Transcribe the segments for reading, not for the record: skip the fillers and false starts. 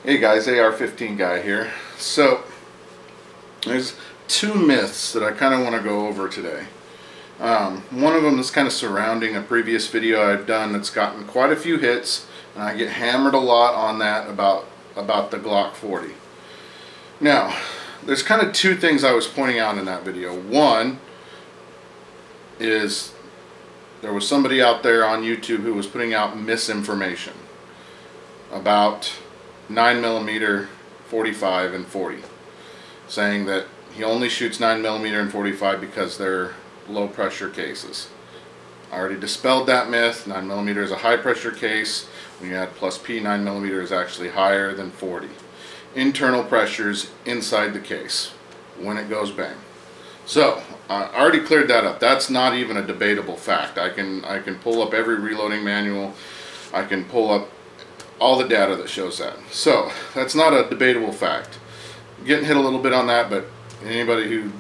Hey guys, AR-15 guy here. So, there's two myths that I kind of want to go over today. One of them is kind of surrounding a previous video I've done that's gotten quite a few hits, and I get hammered a lot on that about the Glock 40. Now, there's kind of two things I was pointing out in that video. One is there was somebody out there on YouTube who was putting out misinformation about 9mm, 45, and 40, saying that he only shoots 9mm and 45 because they're low pressure cases. I already dispelled that myth. 9mm is a high pressure case. When you add plus P, 9mm is actually higher than 40. Internal pressures inside the case when it goes bang. So I already cleared that up. That's not even a debatable fact. I can pull up every reloading manual. I can pull up all the data that shows that. So that's not a debatable fact. Getting hit a little bit on that, but anybody who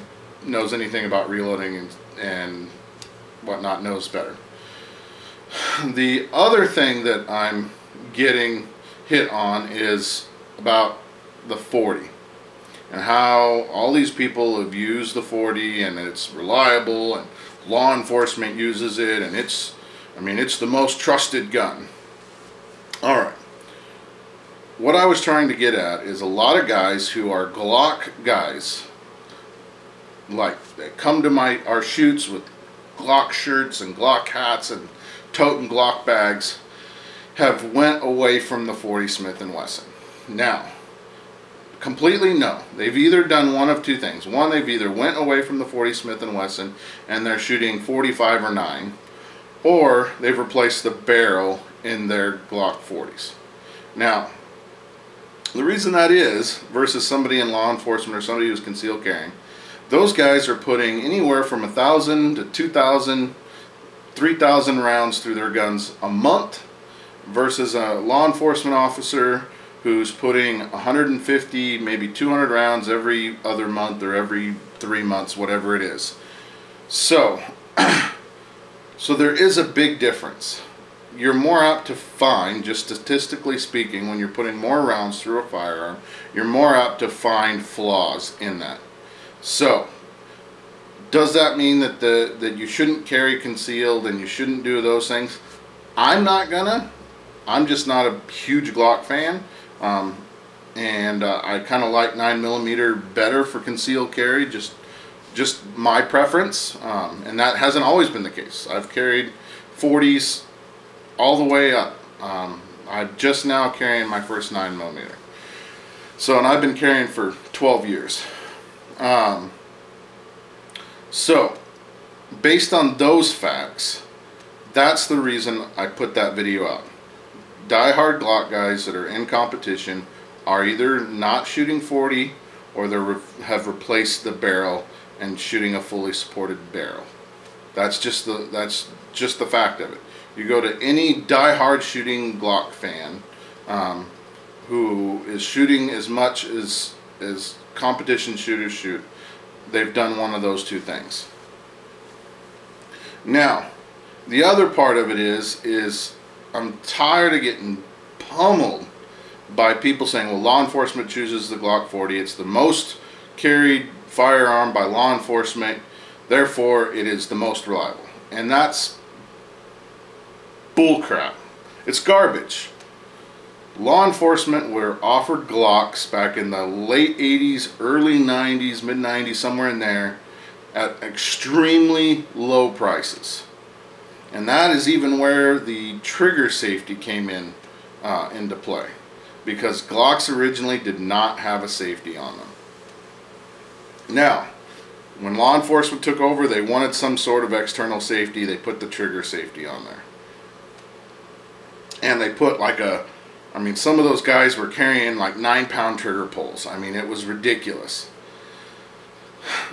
knows anything about reloading and whatnot knows better. The other thing that I'm getting hit on is about the 40 and how all these people have used the 40 and it's reliable and law enforcement uses it and it's the most trusted gun. Alright. What I was trying to get at is a lot of guys who are Glock guys, like they come to our shoots with Glock shirts and Glock hats and toting Glock bags, have went away from the 40 Smith & Wesson. Now, completely no. They've either done one of two things. One, they've either went away from the 40 Smith & Wesson and they're shooting 45 or 9, or they've replaced the barrel in their Glock 40s. Now, the reason that is, versus somebody in law enforcement or somebody who's concealed carrying, those guys are putting anywhere from 1,000 to 2,000, 3,000 rounds through their guns a month, versus a law enforcement officer who's putting 150, maybe 200 rounds every other month or every 3 months, whatever it is. So, so there is a big difference. You're more apt to find, just statistically speaking, when you're putting more rounds through a firearm, you're more apt to find flaws in that. So, does that mean that that you shouldn't carry concealed and you shouldn't do those things? I'm not gonna. I'm just not a huge Glock fan, and I kind of like 9mm better for concealed carry. Just my preference, and that hasn't always been the case. I've carried 40s all the way up. I'm just now carrying my first 9mm. So, and I've been carrying for 12 years. So, based on those facts, that's the reason I put that video out. Die-hard Glock guys that are in competition are either not shooting 40 or they have replaced the barrel and shooting a fully supported barrel. That's just the fact of it. You go to any die-hard shooting Glock fan who is shooting as much as competition shooters shoot, they've done one of those two things. Now, the other part of it is I'm tired of getting pummeled by people saying, well, law enforcement chooses the Glock 40. It's the most carried firearm by law enforcement, therefore it is the most reliable. And that's bullcrap. It's garbage. Law enforcement were offered Glocks back in the late 80s, early 90s, mid 90s, somewhere in there, at extremely low prices. And that is even where the trigger safety came into play, because Glocks originally did not have a safety on them. Now, when law enforcement took over, they wanted some sort of external safety. They put the trigger safety on there. And they put like some of those guys were carrying like 9-pound trigger pulls. I mean, it was ridiculous.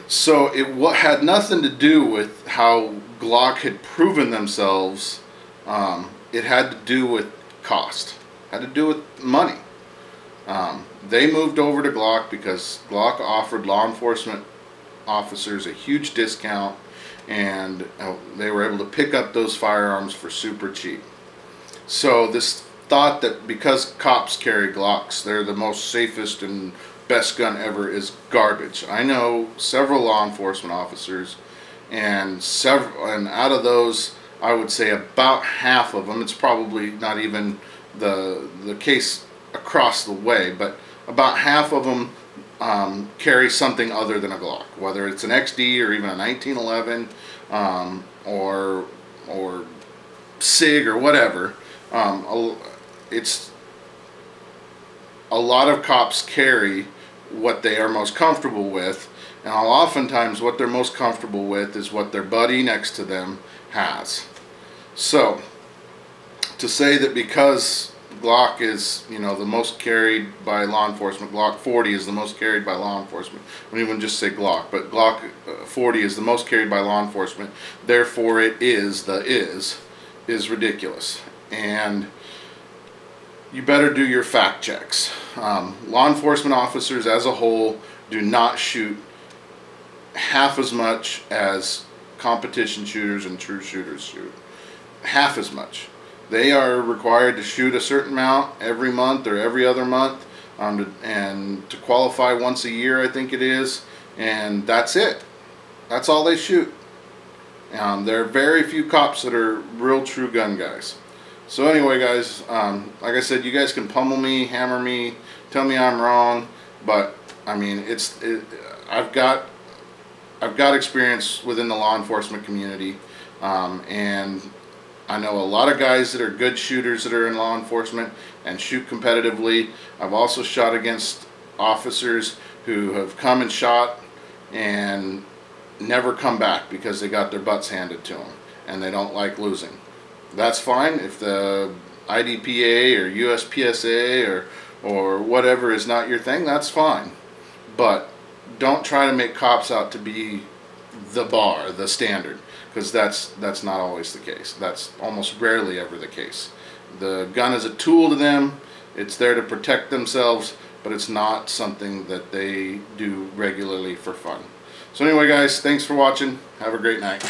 So it had nothing to do with how Glock had proven themselves. It had to do with cost. It had to do with money. They moved over to Glock because Glock offered law enforcement officers a huge discount, and they were able to pick up those firearms for super cheap. So this thought that because cops carry Glocks, they're the most safest and best gun ever is garbage. I know several law enforcement officers, and out of those, I would say about half of them, it's probably not even the case across the way, but about half of them carry something other than a Glock, whether it's an XD or even a 1911 or SIG or whatever. It's a lot of cops carry what they are most comfortable with, and oftentimes what they're most comfortable with is what their buddy next to them has. So to say that because Glock is, you know, the most carried by law enforcement, Glock 40 is the most carried by law enforcement. I don't even just say Glock, but Glock 40 is the most carried by law enforcement, therefore it is ridiculous. And you better do your fact checks. Law enforcement officers as a whole do not shoot half as much as competition shooters and true shooters shoot. Half as much. They are required to shoot a certain amount every month or every other month, and to qualify once a year, I think it is, and that's it. That's all they shoot. There are very few cops that are real true gun guys. So anyway, guys, like I said, you guys can pummel me, hammer me, tell me I'm wrong, but I mean, I've got experience within the law enforcement community, and I know a lot of guys that are good shooters that are in law enforcement and shoot competitively. I've also shot against officers who have come and shot and never come back because they got their butts handed to them and they don't like losing. That's fine. If the IDPA or USPSA or whatever is not your thing, that's fine. But don't try to make cops out to be the bar, the standard, because that's not always the case. That's almost rarely ever the case. The gun is a tool to them. It's there to protect themselves, but it's not something that they do regularly for fun. So anyway, guys, thanks for watching. Have a great night.